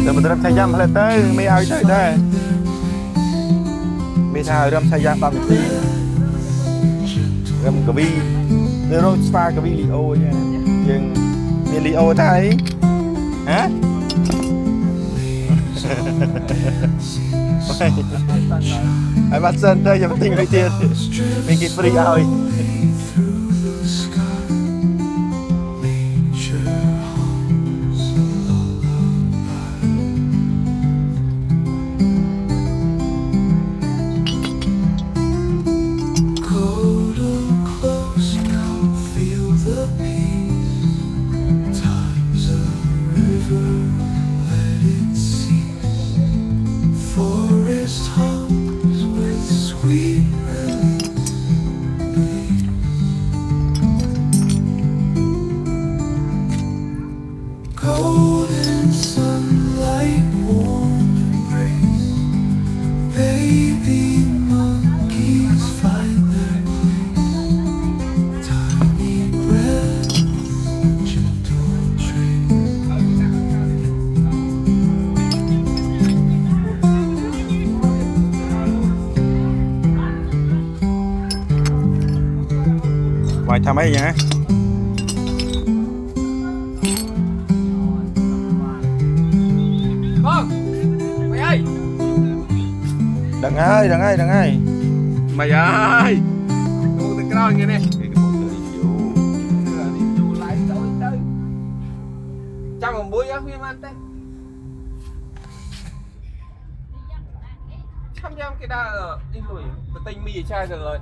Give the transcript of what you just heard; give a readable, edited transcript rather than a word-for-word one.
từ mình râm thay giam hay là tới mấy ai tới đây mấy thằng râm thay giam 3 mình tí râm cà vi đưa rồi pha cà vi Leo nha nhưng miền Leo thấy hả ai bắt sân đây giờ mình tinh với tiền mình kịp free rồi Golden sunlight, warm embrace. Baby monkeys find their way. Tiny breath, gentle trace. vài thằng ấy nhá Mày ơi, đừng ai mày ơi, một cái cao như này, lại tới, trong một buổi á phim ăn thế, chăm cái đa đi lùi, tình mì chai rồi